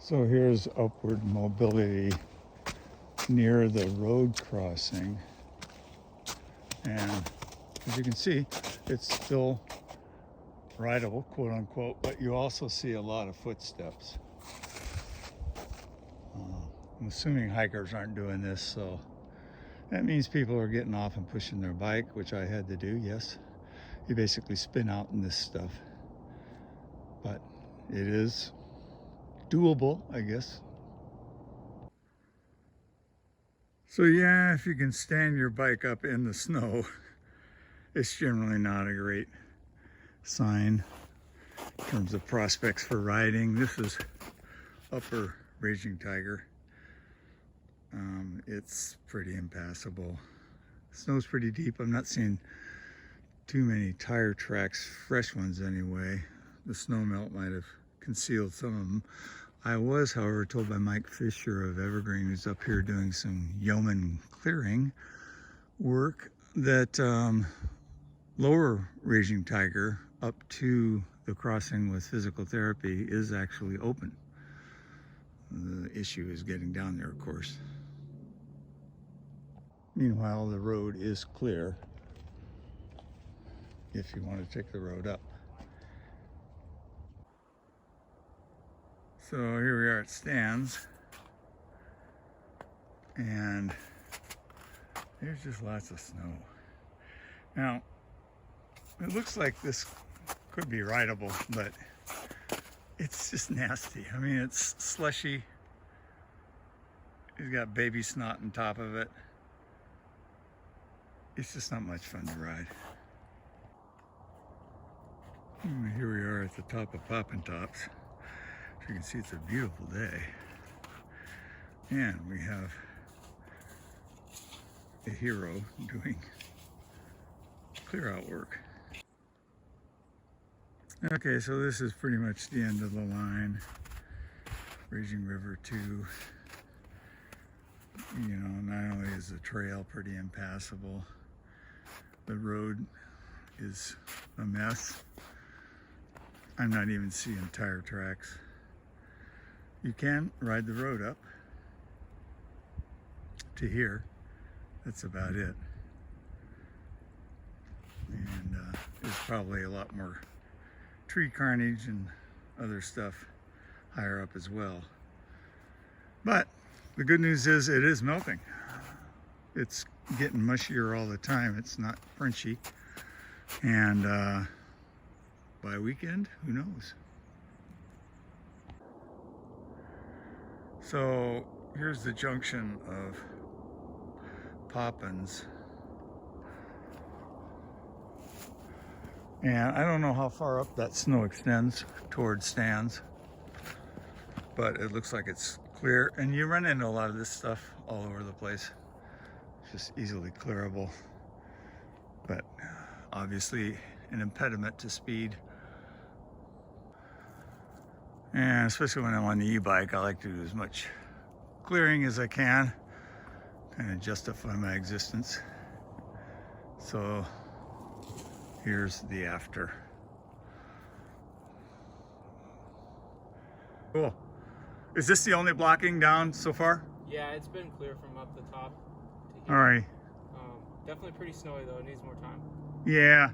So here's upward mobility near the road crossing, and as you can see, it's still rideable, quote unquote, but you also see a lot of footsteps. I'm assuming hikers aren't doing this, so that means people are getting off and pushing their bike, which I had to do, yes. You basically spin out in this stuff, but it is doable, I guess. So yeah, if you can stand your bike up in the snow, it's generally not a great sign in terms of prospects for riding. This is Upper Raging Tiger. It's pretty impassable. Snow's pretty deep. I'm not seeing too many tire tracks, fresh ones anyway. The snow melt might have concealed some of them. I was, however, told by Mike Fisher of Evergreen, who's up here doing some yeoman clearing work, that Lower Raging Tiger up to the crossing with physical therapy is actually open. The issue is getting down there, of course. Meanwhile, the road is clear if you want to take the road up. So here we are at Stan's, and there's just lots of snow. Now, it looks like this could be rideable, but it's just nasty. I mean, it's slushy. It's got baby snot on top of it. It's just not much fun to ride. And here we are at the top of Poppin Tops. As you can see, it's a beautiful day. And we have a hero doing clear out work. Okay, so this is pretty much the end of the line. Raging River 2. You know, not only is the trail pretty impassable, the road is a mess. I'm not even seeing tire tracks. You can ride the road up to here. That's about it. And there's probably a lot more tree carnage and other stuff higher up as well. But the good news is it is melting. It's getting mushier all the time. It's not crunchy. And by weekend, who knows? So here's the junction of Poppins. And I don't know how far up that snow extends towards Stan's, but it looks like it's clear. And you run into a lot of this stuff all over the place. It's just easily clearable, but obviously an impediment to speed. And especially when I'm on the e-bike, I like to do as much clearing as I can, kind of justify my existence. So here's the after. Cool. Is this the only blocking down so far? Yeah, it's been clear from up the top to here. All right. Definitely pretty snowy though, it needs more time. Yeah.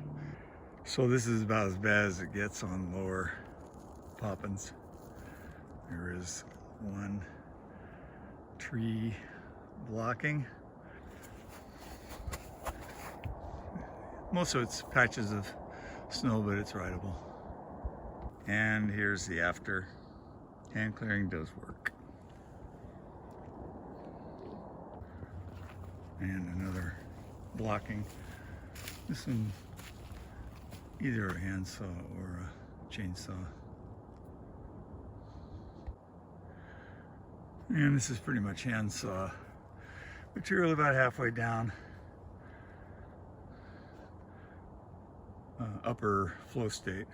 So this is about as bad as it gets on Lower Poppins. There is one tree blocking. Most of it's patches of snow, but it's rideable. And here's the after. Hand clearing does work. And another blocking. This one, either a handsaw or a chainsaw. And this is pretty much handsaw material about halfway down. Upper flow state.